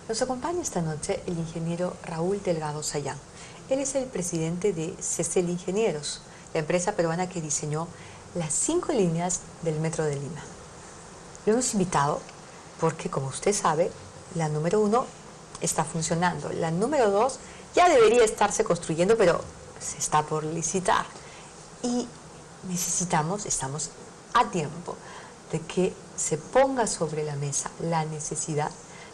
Nos acompaña esta noche el ingeniero Raúl Delgado Sayán. Él es el presidente de CECEL Ingenieros, la empresa peruana que diseñó las 5 líneas del Metro de Lima. Lo hemos invitado porque, como usted sabe, la número 1 está funcionando. La número 2 ya debería estarse construyendo, pero se está por licitar. Y estamos a tiempo de que se ponga sobre la mesa la necesidad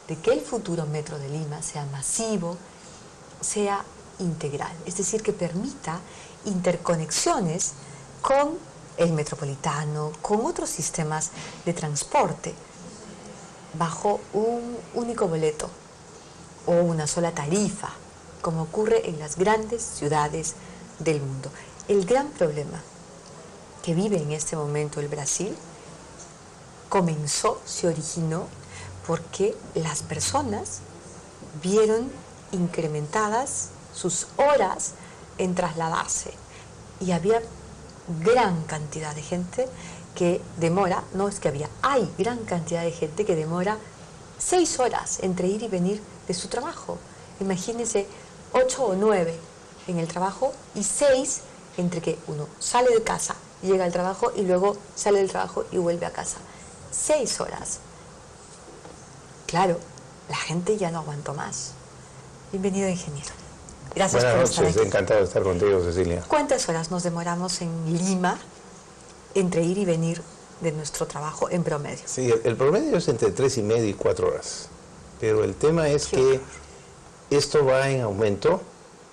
de que el futuro Metro de Lima sea masivo, sea integral, es decir, que permita interconexiones con el metropolitano, con otros sistemas de transporte, bajo un único boleto o una sola tarifa, como ocurre en las grandes ciudades del mundo. El gran problema que vive en este momento el Brasil se originó porque las personas vieron incrementadas sus horas en trasladarse y había gran cantidad de gente que demora, no es que había, hay gran cantidad de gente que demora 6 horas entre ir y venir de su trabajo. Imagínense 8 o 9 en el trabajo y 6 entre que uno sale de casa, llega al trabajo y luego sale del trabajo y vuelve a casa. 6 horas. Claro, la gente ya no aguantó más. Bienvenido, ingeniero. Gracias por estar aquí. Encantado de estar contigo, Cecilia. ¿Cuántas horas nos demoramos en Lima entre ir y venir de nuestro trabajo en promedio? Sí, el promedio es entre 3,5 y 4 horas. Pero el tema es que esto va en aumento,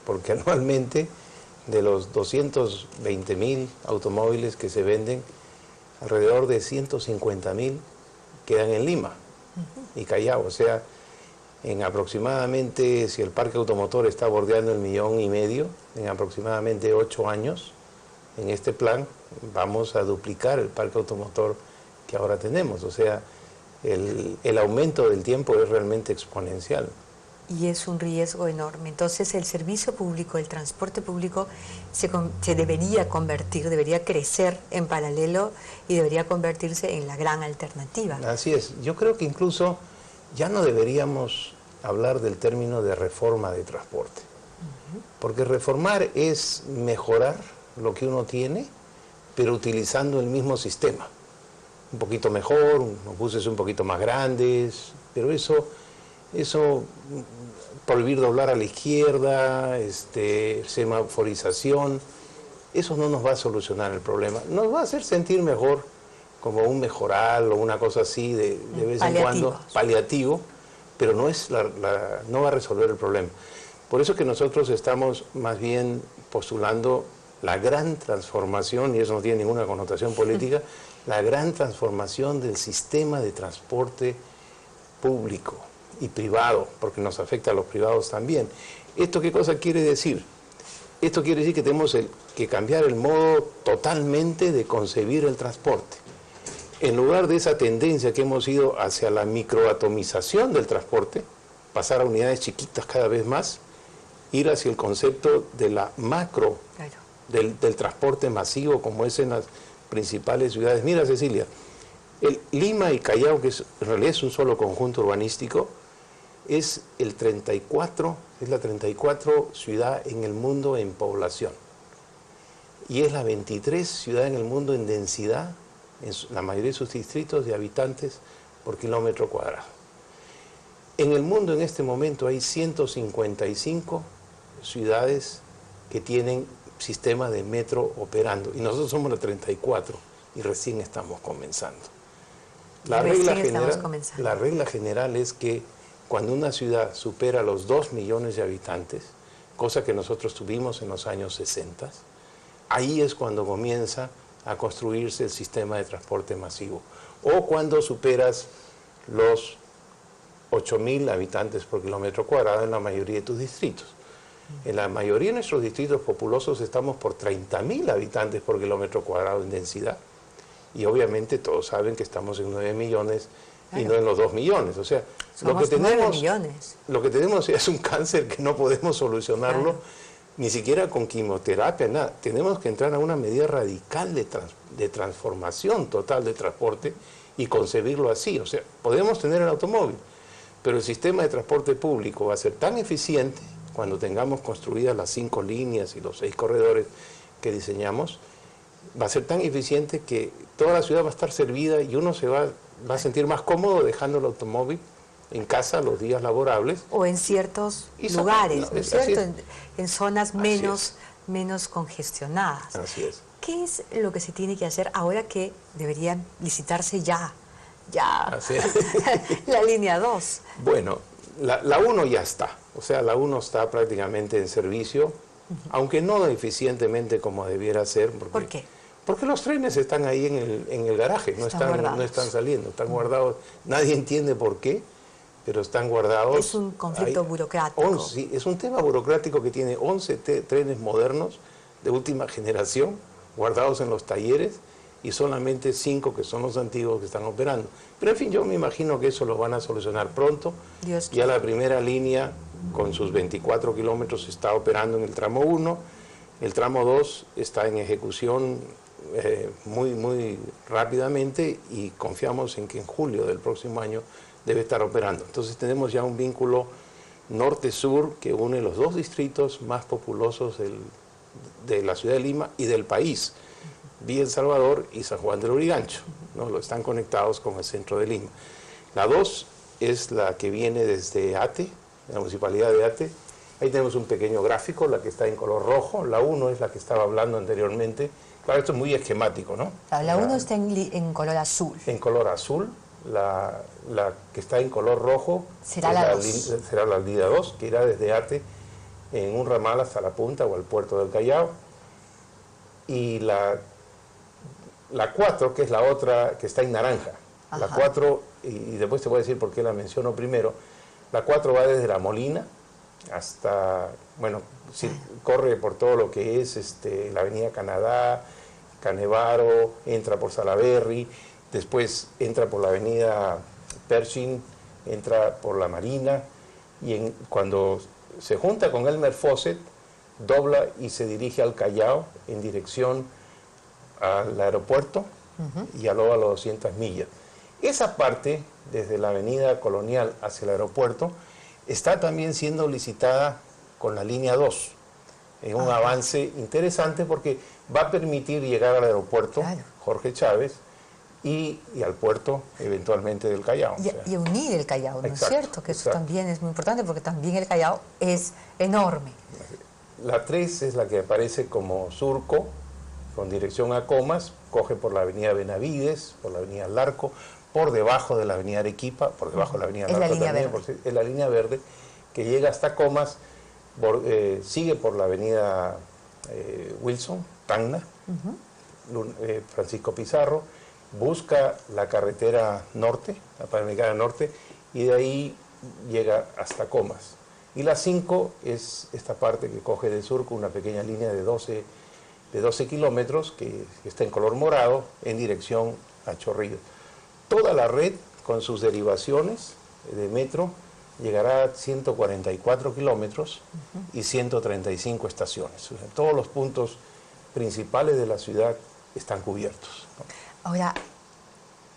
porque anualmente de los 220,000 automóviles que se venden, alrededor de 150,000 quedan en Lima y Callao. O sea, en aproximadamente, si el parque automotor está bordeando el 1,5 millones, en aproximadamente 8 años, en este plan, vamos a duplicar el parque automotor que ahora tenemos. O sea, el aumento del tiempo es realmente exponencial. Y es un riesgo enorme. Entonces el servicio público, el transporte público se debería convertir, debería crecer en paralelo y debería convertirse en la gran alternativa. Así es. Yo creo que incluso ya no deberíamos hablar del término de reforma de transporte. Porque reformar es mejorar lo que uno tiene, pero utilizando el mismo sistema. Un poquito mejor, unos buses un poquito más grandes, pero eso prohibir doblar a la izquierda, semaforización, eso no nos va a solucionar el problema. Nos va a hacer sentir mejor, como un mejoral o una cosa así de vez en cuando, paliativo, pero no va a resolver el problema. Por eso que nosotros estamos más bien postulando la gran transformación, y eso no tiene ninguna connotación política, la gran transformación del sistema de transporte público y privado, porque nos afecta a los privados también. ¿Esto qué cosa quiere decir? Esto quiere decir que tenemos que cambiar el modo totalmente de concebir el transporte. En lugar de esa tendencia que hemos ido hacia la microatomización del transporte, pasar a unidades chiquitas cada vez más, ir hacia el concepto de la macro, del transporte masivo, como es en las principales ciudades. Mira, Cecilia, Lima y Callao, que en realidad es un solo conjunto urbanístico, es la 34 ciudad en el mundo en población. Y es la 23 ciudad en el mundo en densidad, en la mayoría de sus distritos de habitantes por kilómetro cuadrado. En el mundo en este momento hay 155 ciudades que tienen sistema de metro operando. Y nosotros somos la 34 y recién estamos comenzando. La regla general es que cuando una ciudad supera los 2 millones de habitantes, cosa que nosotros tuvimos en los años 60, ahí es cuando comienza a construirse el sistema de transporte masivo. O cuando superas los 8,000 habitantes por kilómetro cuadrado en la mayoría de tus distritos. En la mayoría de nuestros distritos populosos estamos por 30,000 habitantes por kilómetro cuadrado en densidad. Y obviamente todos saben que estamos en 9 millones y no en los 2 millones. O sea, lo que tenemos es un cáncer que no podemos solucionarlo ni siquiera con quimioterapia, nada. Tenemos que entrar a una medida radical de transformación total de transporte y concebirlo así. O sea, podemos tener el automóvil, Pero el sistema de transporte público va a ser tan eficiente cuando tengamos construidas las 5 líneas y los 6 corredores que diseñamos, va a ser tan eficiente que toda la ciudad va a estar servida y uno se va a sentir más cómodo dejando el automóvil en casa los días laborables. O en ciertos lugares, ¿no es cierto? En zonas menos congestionadas. Así es. ¿Qué es lo que se tiene que hacer ahora que deberían licitarse ya la línea 2? Bueno, la 1 ya está. O sea, la 1 está prácticamente en servicio, aunque no eficientemente como debiera ser. ¿Por qué? Porque los trenes están ahí en el garaje, no están saliendo, están guardados. Nadie entiende por qué, pero están guardados. Es un conflicto burocrático. Sí, es un tema burocrático que tiene 11 trenes modernos de última generación guardados en los talleres y solamente 5 que son los antiguos que están operando. Pero en fin, yo me imagino que eso lo van a solucionar pronto. Ya la primera línea con sus 24 kilómetros está operando en el tramo 1, el tramo 2 está en ejecución muy rápidamente y confiamos en que en julio del próximo año debe estar operando. Entonces tenemos ya un vínculo norte-sur que une los 2 distritos más populosos de la ciudad de Lima y del país, Villa El Salvador y San Juan del Lurigancho, ¿no? Están conectados con el centro de Lima. La 2 es la que viene desde Ate, de la municipalidad de Ate. Ahí tenemos un pequeño gráfico, la que está en color rojo. La 1 es la que estaba hablando anteriormente. Claro, esto es muy esquemático, ¿no? La 1 está en color azul. En color azul. La que está en color rojo será la línea 2, que irá desde Ate en un ramal hasta la punta o al puerto del Callao. Y la 4, que es la otra que está en naranja. La 4, y después te voy a decir por qué la menciono primero, la 4 va desde La Molina hasta, bueno, corre por todo lo que es la avenida Canadá, Canevaro, entra por Salaberry, después entra por la avenida Pershing, entra por la Marina, y cuando se junta con Elmer Fawcett, dobla y se dirige al Callao en dirección al aeropuerto y a luego a las 200 millas. Esa parte, desde la avenida Colonial hacia el aeropuerto, está también siendo licitada con la línea 2, en un avance interesante porque va a permitir llegar al aeropuerto Jorge Chávez y al puerto eventualmente del Callao. Y unir el Callao, ¿no es cierto? Que eso también es muy importante porque también el Callao es enorme. La 3 es la que aparece como surco, con dirección a Comas, coge por la avenida Benavides, por la avenida Larco, por debajo de la avenida Arequipa, por debajo de la avenida Larco también, es la línea verde, que llega hasta Comas, sigue por la avenida Wilson, Tacna, Francisco Pizarro, busca la carretera norte, la Panamericana Norte, y de ahí llega hasta Comas. Y la 5 es esta parte que coge del surco, una pequeña línea de 12 kilómetros que está en color morado en dirección a Chorrillos. Toda la red con sus derivaciones de metro llegará a 144 kilómetros y 135 estaciones. O sea, todos los puntos principales de la ciudad están cubiertos, ¿no? Ahora,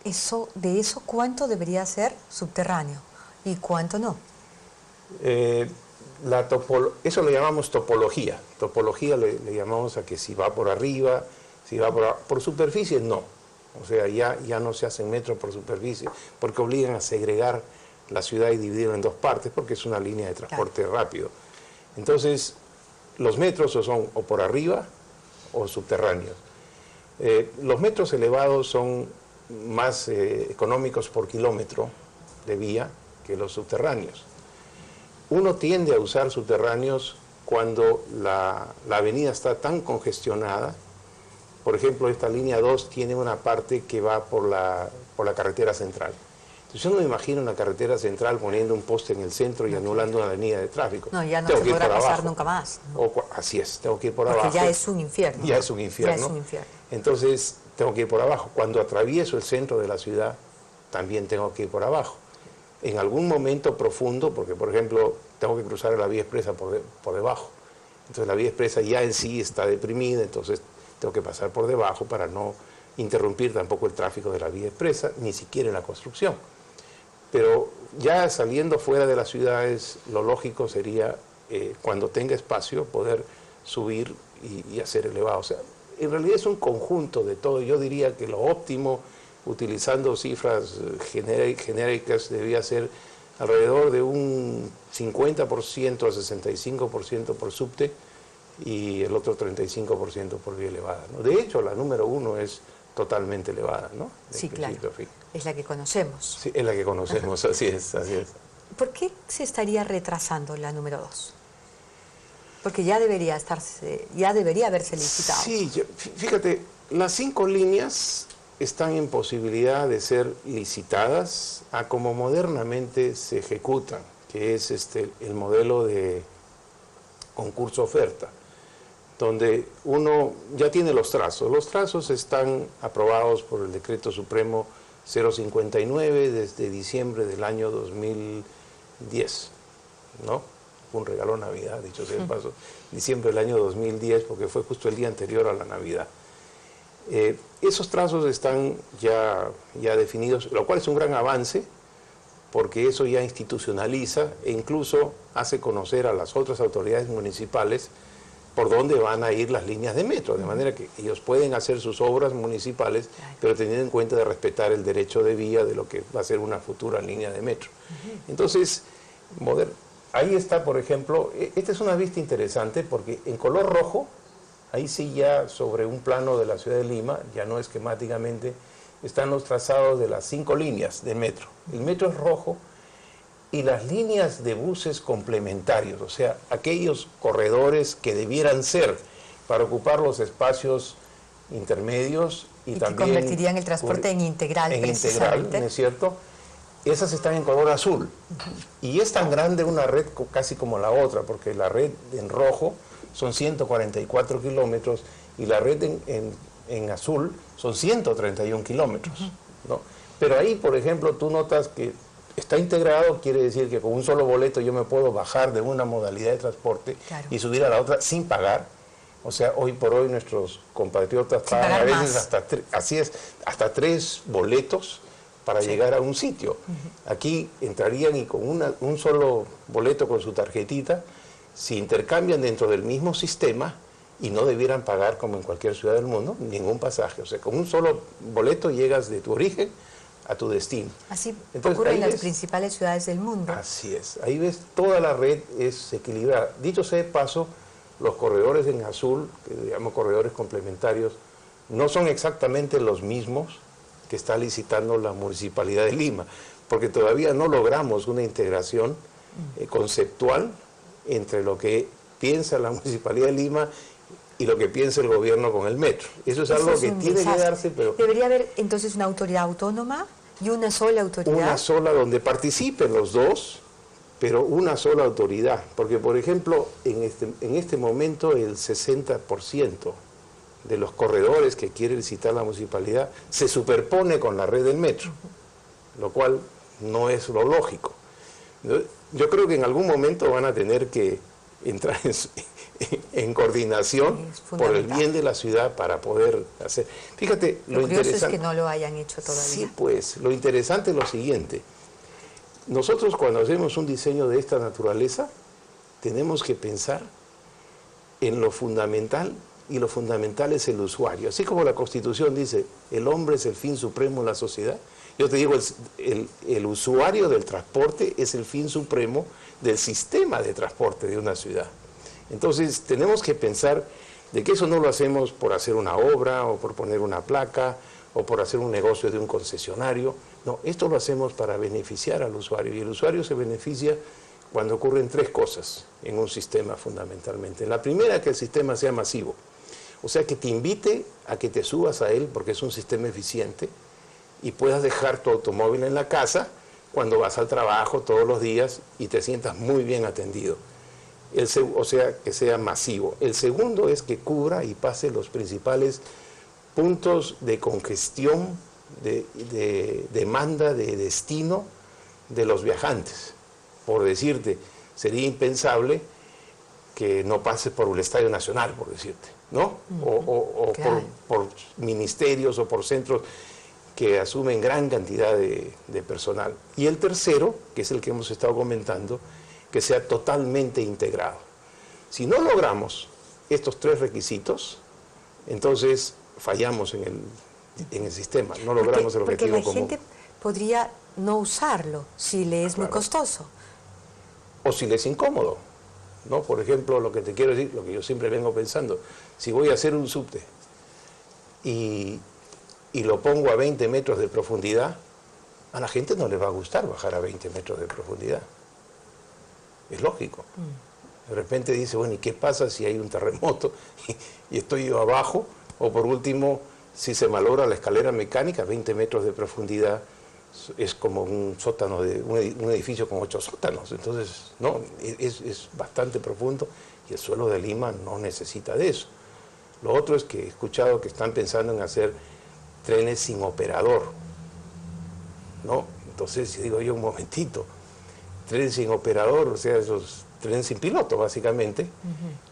de eso, ¿cuánto debería ser subterráneo y cuánto no? Eso lo llamamos topología. Topología le llamamos a que si va por arriba, si va por superficie, no. O sea, ya no se hacen metros por superficie, porque obligan a segregar la ciudad y dividirla en 2 partes, porque es una línea de transporte rápido. Entonces, los metros son o por arriba o subterráneos. Los metros elevados son más económicos por kilómetro de vía que los subterráneos. Uno tiende a usar subterráneos cuando la avenida está tan congestionada. Por ejemplo, esta línea 2 tiene una parte que va por la carretera central. Entonces yo no me imagino una carretera central poniendo un poste en el centro y anulando una avenida de tráfico. No, ya no se podrá pasar nunca más, ¿no? Así es, tengo que ir por abajo. Porque ya es un infierno. Ya es un infierno. Ya es un infierno. Entonces tengo que ir por abajo. Cuando atravieso el centro de la ciudad, también tengo que ir por abajo. En algún momento profundo, porque por ejemplo tengo que cruzar la vía expresa por debajo. Entonces la vía expresa ya en sí está deprimida, entonces tengo que pasar por debajo para no interrumpir tampoco el tráfico de la vía expresa, ni siquiera en la construcción. Pero ya saliendo fuera de las ciudades, lo lógico sería, cuando tenga espacio, poder subir y hacer elevado. O sea, en realidad es un conjunto de todo. Yo diría que lo óptimo, utilizando cifras genéricas, debía ser alrededor de un 50% a 65% por subte y el otro 35% por vía elevada, ¿no? De hecho, la número 1 es totalmente elevada, ¿no? Sí, claro. Es la que conocemos. Sí, es la que conocemos, así es, así es. ¿Por qué se estaría retrasando la número 2? Porque ya debería haberse licitado. Sí, fíjate, las 5 líneas están en posibilidad de ser licitadas a como modernamente se ejecutan, que es el modelo de concurso-oferta, donde uno ya tiene los trazos. Los trazos están aprobados por el Decreto Supremo 059 desde diciembre del año 2010, ¿no? Un regalo de Navidad, dicho sea de paso, diciembre del año 2010, porque fue justo el día anterior a la Navidad. Esos trazos están ya definidos, lo cual es un gran avance, porque eso ya institucionaliza e incluso hace conocer a las otras autoridades municipales por dónde van a ir las líneas de metro, de manera que ellos pueden hacer sus obras municipales, pero teniendo en cuenta de respetar el derecho de vía de lo que va a ser una futura línea de metro. Entonces, ahí está, por ejemplo, esta es una vista interesante porque en color rojo, ahí sí ya sobre un plano de la ciudad de Lima, ya no esquemáticamente, están los trazados de las 5 líneas de metro. El metro es rojo y las líneas de buses complementarios, o sea, aquellos corredores que debieran ser para ocupar los espacios intermedios y también que convertirían el transporte en integral, ¿no es cierto? Esas están en color azul. Y es tan grande una red casi como la otra, porque la red en rojo son 144 kilómetros y la red en azul son 131 kilómetros, ¿no? Pero ahí, por ejemplo, tú notas que está integrado, quiere decir que con un solo boleto yo me puedo bajar de una modalidad de transporte y subir a la otra sin pagar. O sea, hoy por hoy nuestros compatriotas pagan a veces hasta 3 boletos para llegar a un sitio. Aquí entrarían y con un solo boleto con su tarjetita, se intercambian dentro del mismo sistema y no debieran pagar, como en cualquier ciudad del mundo, ningún pasaje. O sea, con un solo boleto llegas de tu origen a tu destino. Así ocurre en las principales ciudades del mundo. Así es. Ahí ves, toda la red es equilibrada. Dicho sea de paso, los corredores en azul, que llamamos corredores complementarios, no son exactamente los mismos que está licitando la Municipalidad de Lima, porque todavía no logramos una integración conceptual entre lo que piensa la Municipalidad de Lima y lo que piensa el gobierno con el metro. Eso es algo que tiene que darse, pero... ¿Debería haber entonces una autoridad autónoma y una sola autoridad? Una sola donde participen los dos, pero una sola autoridad. Porque, por ejemplo, en este momento el 60% de los corredores que quiere licitar la municipalidad se superpone con la red del metro, lo cual no es lo lógico. Yo creo que en algún momento van a tener que entrar en coordinación por el bien de la ciudad para poder hacer. Fíjate, lo curioso es que no lo hayan hecho todavía. Sí, pues, lo interesante es lo siguiente. Nosotros cuando hacemos un diseño de esta naturaleza, tenemos que pensar en lo fundamental, y lo fundamental es el usuario. Así como la Constitución dice, el hombre es el fin supremo de la sociedad, yo te digo, el usuario del transporte es el fin supremo del sistema de transporte de una ciudad. Entonces, tenemos que pensar de que eso no lo hacemos por hacer una obra, o por poner una placa, o por hacer un negocio de un concesionario. No, esto lo hacemos para beneficiar al usuario, y el usuario se beneficia cuando ocurren 3 cosas en un sistema fundamentalmente. La primera, que el sistema sea masivo, o sea, que te invite a que te subas a él porque es un sistema eficiente y puedas dejar tu automóvil en la casa cuando vas al trabajo todos los días y te sientas muy bien atendido. O sea, que sea masivo. El segundo es que cubra y pase los principales puntos de congestión, de demanda, de destino de los viajantes. Por decirte, sería impensable que no pase por el Estadio Nacional, por decirte, ¿no? O claro, por ministerios o por centros que asumen gran cantidad de personal. Y el tercero, que es el que hemos estado comentando, que sea totalmente integrado. Si no logramos estos tres requisitos, entonces fallamos en el sistema, no logramos el objetivo común. Porque la gente podría no usarlo si le es muy costoso. O si le es incómodo, ¿no? Por ejemplo, lo que te quiero decir, lo que yo siempre vengo pensando, si voy a hacer un subte y lo pongo a 20 metros de profundidad, a la gente no le va a gustar bajar a 20 metros de profundidad. Es lógico. De repente dice, bueno, ¿y qué pasa si hay un terremoto y estoy yo abajo? O por último, si se malogra la escalera mecánica, 20 metros de profundidad es como un sótano, un edificio con 8 sótanos. Entonces, no, es bastante profundo y el suelo de Lima no necesita de eso. Lo otro es que he escuchado que están pensando en hacer trenes sin operador, ¿no? Entonces, digo yo, un momentito, trenes sin operador, o sea, esos trenes sin piloto, básicamente,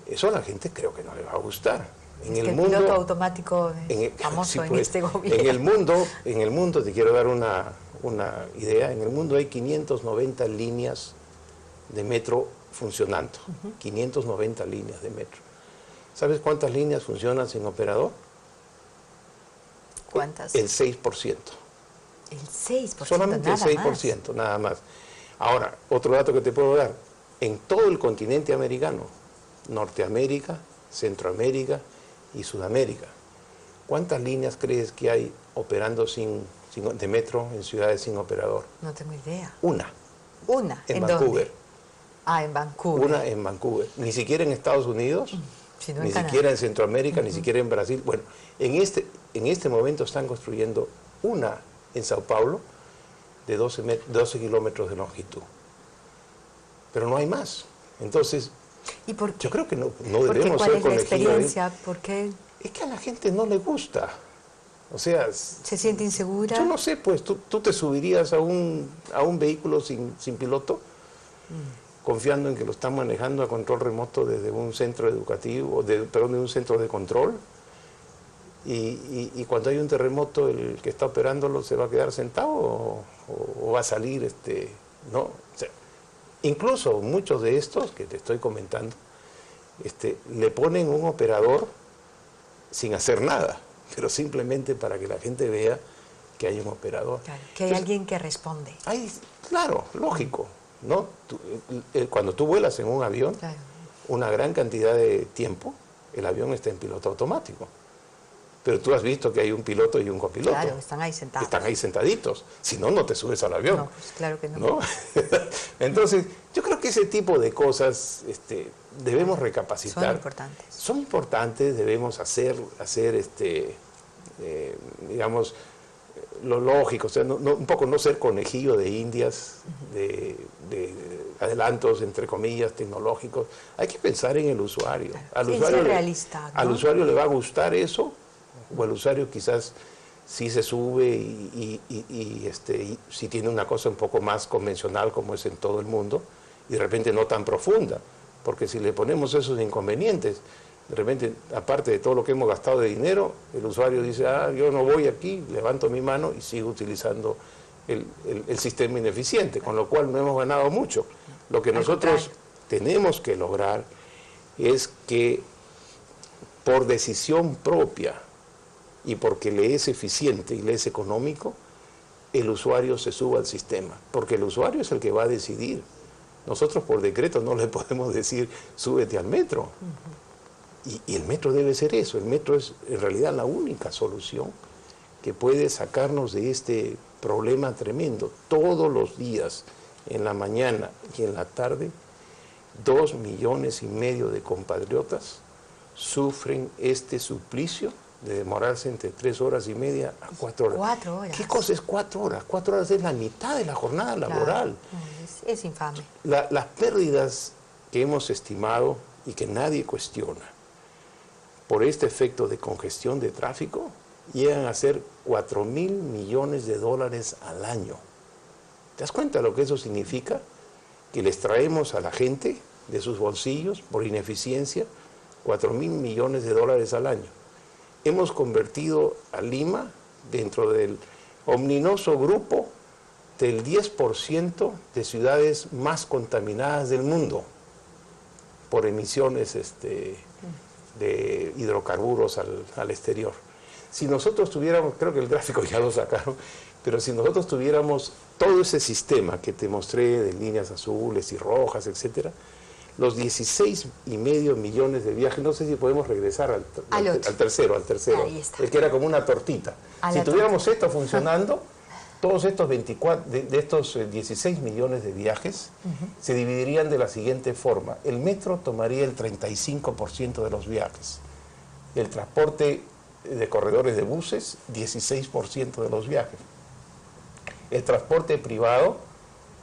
eso a la gente creo que no le va a gustar. El piloto automático famoso en este gobierno. En el mundo, te quiero dar una idea, en el mundo hay 590 líneas de metro funcionando, 590 líneas de metro. ¿Sabes cuántas líneas funcionan sin operador? ¿Cuántas? El 6%. El 6%, solamente el 6%, nada más. Ahora, otro dato que te puedo dar, en todo el continente americano, Norteamérica, Centroamérica y Sudamérica, ¿cuántas líneas crees que hay operando de metro en ciudades sin operador? No tengo idea. Una. ¿Una? En Vancouver. ¿Dónde? Ah, en Vancouver. Una en Vancouver. Ni siquiera en Estados Unidos, ni siquiera en Centroamérica, ni siquiera en Brasil. Bueno, en este momento están construyendo una en Sao Paulo de 12 kilómetros de longitud. Pero no hay más. Entonces, ¿y por qué? Yo creo que no debemos ser conejillo de Indias. ¿Cuál es la experiencia? ¿Por qué? Es que a la gente no le gusta. O sea... ¿Se siente insegura? Yo no sé, pues, ¿tú te subirías a un vehículo sin piloto? Confiando en que lo están manejando a control remoto desde un centro educativo, de un centro de control. Y cuando hay un terremoto, el que está operándolo se va a quedar sentado o va a salir, ¿no? O sea, incluso muchos de estos que te estoy comentando, le ponen un operador sin hacer nada, pero simplemente para que la gente vea que hay un operador. Claro, que hay alguien que responde. Claro, lógico, ¿no? Cuando tú vuelas en un avión, una gran cantidad de tiempo, el avión está en piloto automático. Pero tú has visto que hay un piloto y un copiloto. Claro, están ahí sentados. Están ahí sentaditos. Si no, no te subes al avión. No, pues claro que no. ¿No? Entonces, yo creo que ese tipo de cosas debemos recapacitar. Son importantes. Son importantes, debemos hacer digamos, lo lógico. O sea, un poco no ser conejillo de Indias, de adelantos, entre comillas, tecnológicos. Hay que pensar en el usuario. Claro. Ser realista, ¿no? Al usuario le va a gustar eso, o el usuario quizás sí se sube y si tiene una cosa un poco más convencional como es en todo el mundo, y de repente no tan profunda, porque si le ponemos esos inconvenientes, de repente, aparte de todo lo que hemos gastado de dinero, el usuario dice, yo no voy aquí, levanto mi mano y sigo utilizando el sistema ineficiente, con lo cual no hemos ganado mucho. Lo que nosotros tenemos que lograr es que por decisión propia y porque le es eficiente y le es económico, el usuario se suba al sistema, porque el usuario es el que va a decidir. Nosotros por decreto no le podemos decir, súbete al metro. Y el metro debe ser eso, el metro es en realidad la única solución que puede sacarnos de este problema tremendo. Todos los días, en la mañana y en la tarde, 2,5 millones de compatriotas sufren este suplicio de demorarse entre 3 horas y media a 4 horas. 4 horas. ¿Qué cosa es 4 horas? 4 horas es la mitad de la jornada laboral. Es infame. Las pérdidas que hemos estimado y que nadie cuestiona por este efecto de congestión de tráfico llegan a ser $4,000 millones al año. ¿Te das cuenta de lo que eso significa? Que les traemos a la gente de sus bolsillos, por ineficiencia, $4,000 millones al año. Hemos convertido a Lima dentro del ominoso grupo del 10% de ciudades más contaminadas del mundo por emisiones de hidrocarburos al exterior. Si nosotros tuviéramos, creo que el gráfico ya lo sacaron, pero si nosotros tuviéramos todo ese sistema que te mostré de líneas azules y rojas, etcétera, los 16,5 millones de viajes, no sé si podemos regresar al tercero, Ahí está. el que era como una tortita. Si tuviéramos esto funcionando, todos estos 24, de estos 16 millones de viajes se dividirían de la siguiente forma. El metro tomaría el 35% de los viajes. El transporte de corredores de buses, 16% de los viajes. El transporte privado,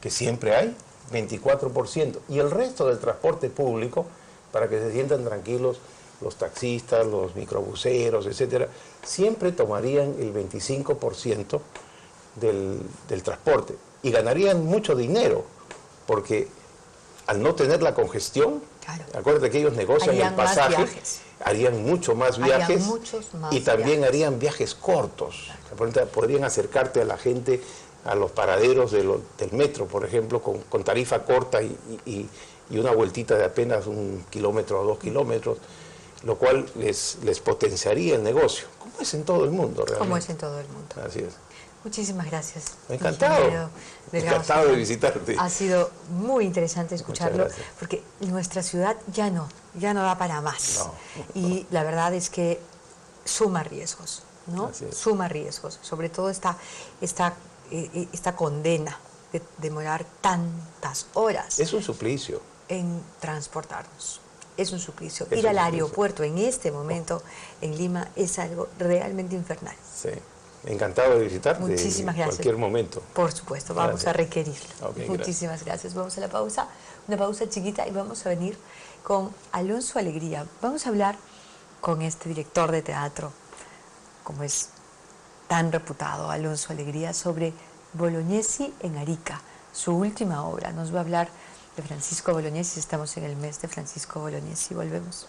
que siempre hay, 24%. Y el resto del transporte público, para que se sientan tranquilos, los taxistas, los microbuseros, etcétera, siempre tomarían el 25% del transporte y ganarían mucho dinero, porque al no tener la congestión, claro, acuérdate que ellos negocian el pasaje, harían mucho más viajes y también harían viajes cortos. Podrían acercarte a la gente a los paraderos del metro, por ejemplo, con tarifa corta y una vueltita de apenas 1 kilómetro o 2 kilómetros, lo cual les potenciaría el negocio, como es en todo el mundo realmente. Como es en todo el mundo. Así es. Muchísimas gracias. Encantado. Encantado de visitarte. Ha sido muy interesante escucharlo, porque nuestra ciudad ya no da para más. No. Y la verdad es que suma riesgos, ¿no? Suma riesgos. Sobre todo esta condena de demorar tantas horas. Es un suplicio. En transportarnos. Es un suplicio. Ir al aeropuerto en este momento en Lima es algo realmente infernal. Sí. Encantado de visitarte. Muchísimas gracias. En cualquier momento. Por supuesto, vamos a requerirlo. Okay, muchísimas gracias. Vamos a la pausa, una pausa chiquita, y vamos a venir con Alonso Alegría. Vamos a hablar con este director de teatro, como es tan reputado, Alonso Alegría, sobre Bolognesi en Arica, su última obra. Nos va a hablar de Francisco Bolognesi. Estamos en el mes de Francisco Bolognesi. Volvemos.